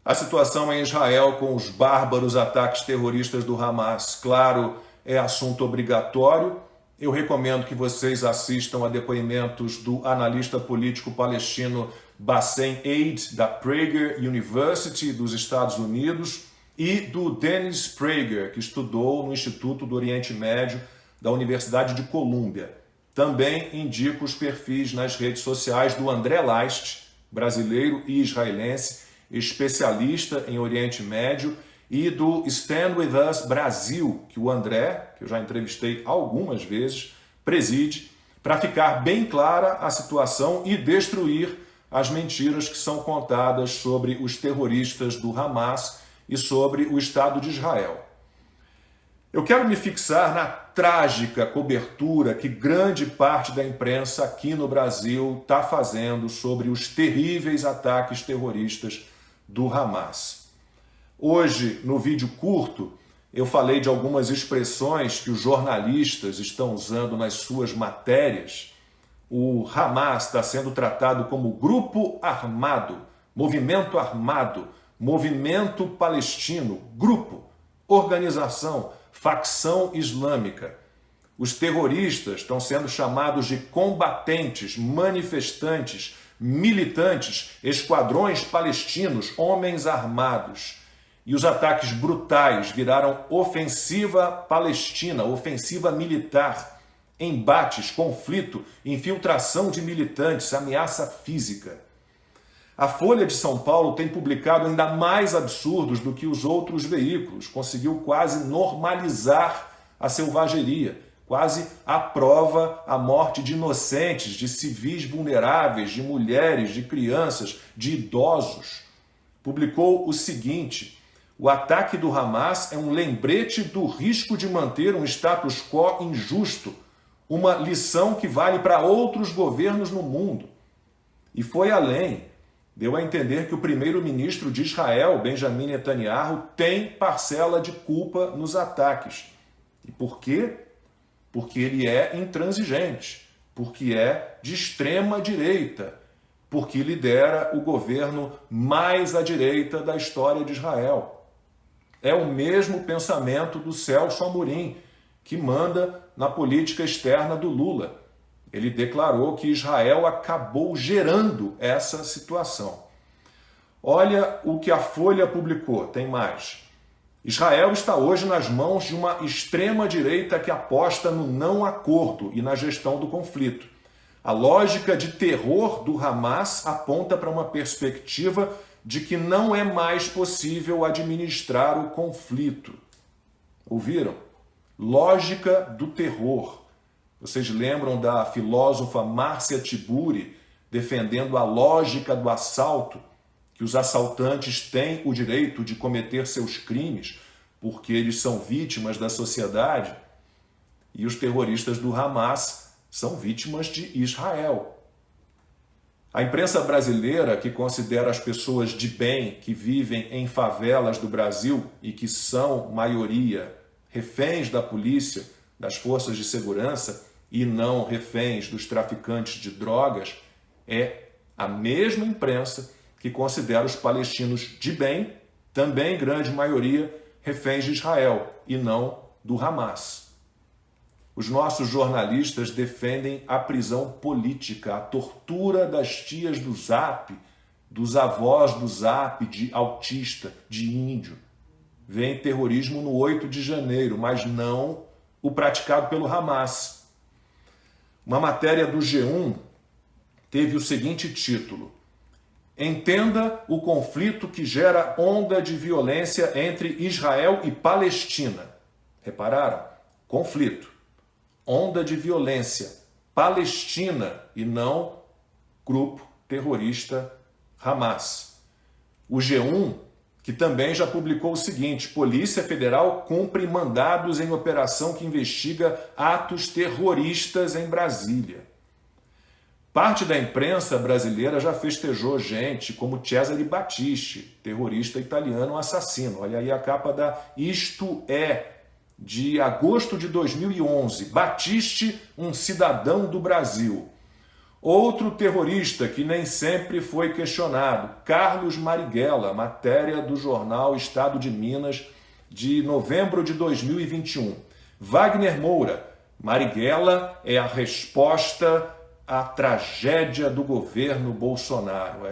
A situação em Israel com os bárbaros ataques terroristas do Hamas, claro, é assunto obrigatório. Eu recomendo que vocês assistam a depoimentos do analista político palestino Bassem Eid, da Prager University dos Estados Unidos, e do Dennis Prager, que estudou no Instituto do Oriente Médio da Universidade de Colômbia. Também indico os perfis nas redes sociais do André Leist, brasileiro e israelense, especialista em Oriente Médio, e do Stand With Us Brasil, que o André, que eu já entrevistei algumas vezes, preside, para ficar bem clara a situação e destruir as mentiras que são contadas sobre os terroristas do Hamas e sobre o Estado de Israel. Eu quero me fixar na trágica cobertura que grande parte da imprensa aqui no Brasil está fazendo sobre os terríveis ataques terroristas do Hamas. Hoje, no vídeo curto, eu falei de algumas expressões que os jornalistas estão usando nas suas matérias. O Hamas está sendo tratado como grupo armado, movimento palestino, grupo, organização, facção islâmica. Os terroristas estão sendo chamados de combatentes, manifestantes, militantes, esquadrões palestinos, homens armados. E os ataques brutais viraram ofensiva palestina, ofensiva militar, embates, conflito, infiltração de militantes, ameaça física. A Folha de São Paulo tem publicado ainda mais absurdos do que os outros veículos, conseguiu quase normalizar a selvageria, quase aprova a morte de inocentes, de civis vulneráveis, de mulheres, de crianças, de idosos. Publicou o seguinte: o ataque do Hamas é um lembrete do risco de manter um status quo injusto, uma lição que vale para outros governos no mundo. E foi além. Deu a entender que o primeiro-ministro de Israel, Benjamin Netanyahu, tem parcela de culpa nos ataques. E por quê? Porque ele é intransigente, porque é de extrema direita, porque lidera o governo mais à direita da história de Israel. É o mesmo pensamento do Celso Amorim, que manda na política externa do Lula. Ele declarou que Israel acabou gerando essa situação. Olha o que a Folha publicou, tem mais. Israel está hoje nas mãos de uma extrema-direita que aposta no não acordo e na gestão do conflito. A lógica de terror do Hamas aponta para uma perspectiva de que não é mais possível administrar o conflito. Ouviram? Lógica do terror. Vocês lembram da filósofa Márcia Tiburi defendendo a lógica do assalto, que os assaltantes têm o direito de cometer seus crimes porque eles são vítimas da sociedade, e os terroristas do Hamas são vítimas de Israel. A imprensa brasileira, que considera as pessoas de bem que vivem em favelas do Brasil e que são, maioria, reféns da polícia, das forças de segurança, e não reféns dos traficantes de drogas, é a mesma imprensa que considera os palestinos de bem, também grande maioria, reféns de Israel e não do Hamas. Os nossos jornalistas defendem a prisão política, a tortura das tias do Zap, dos avós do Zap, de autista, de índio. Vem terrorismo no 8 de janeiro, mas não o praticado pelo Hamas. Uma matéria do G1 teve o seguinte título: entenda o conflito que gera onda de violência entre Israel e Palestina. Repararam? Conflito. Onda de violência. Palestina e não grupo terrorista Hamas. O G1, que também já publicou o seguinte: Polícia Federal cumpre mandados em operação que investiga atos terroristas em Brasília. Parte da imprensa brasileira já festejou gente como Cesare Battisti, terrorista italiano assassino. Olha aí a capa da Isto É, de agosto de 2011. Battisti, um cidadão do Brasil. Outro terrorista que nem sempre foi questionado, Carlos Marighella, matéria do jornal Estado de Minas, de novembro de 2021. Wagner Moura, Marighella é a resposta à tragédia do governo Bolsonaro.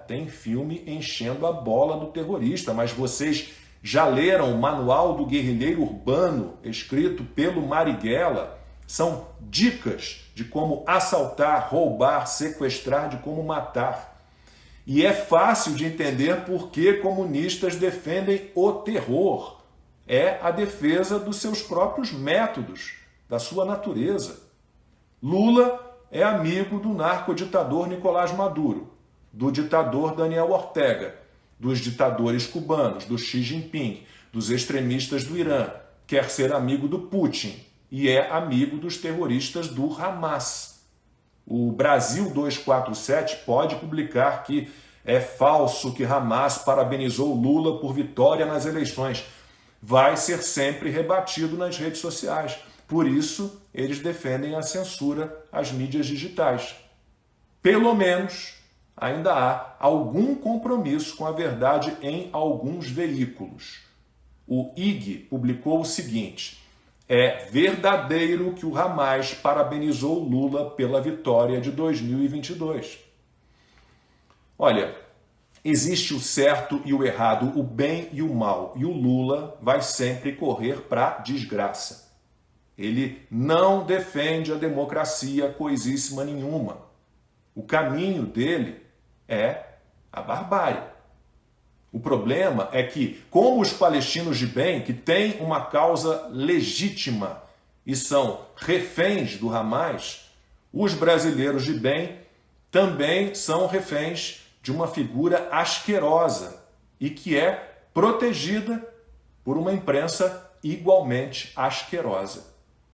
Tem filme enchendo a bola do terrorista, mas vocês já leram o Manual do Guerrilheiro Urbano, escrito pelo Marighella? São dicas de como assaltar, roubar, sequestrar, de como matar. E é fácil de entender por que comunistas defendem o terror. É a defesa dos seus próprios métodos, da sua natureza. Lula é amigo do narcoditador Nicolás Maduro, do ditador Daniel Ortega, dos ditadores cubanos, do Xi Jinping, dos extremistas do Irã. Quer ser amigo do Putin e é amigo dos terroristas do Hamas. O Brasil 247 pode publicar que é falso que Hamas parabenizou Lula por vitória nas eleições. Vai ser sempre rebatido nas redes sociais. Por isso, eles defendem a censura às mídias digitais. Pelo menos, ainda há algum compromisso com a verdade em alguns veículos. O IG publicou o seguinte: é verdadeiro que o Hamas parabenizou Lula pela vitória de 2022. Olha, existe o certo e o errado, o bem e o mal, e o Lula vai sempre correr para a desgraça. Ele não defende a democracia coisíssima nenhuma. O caminho dele é a barbárie. O problema é que, como os palestinos de bem, que têm uma causa legítima e são reféns do Hamas, os brasileiros de bem também são reféns de uma figura asquerosa e que é protegida por uma imprensa igualmente asquerosa.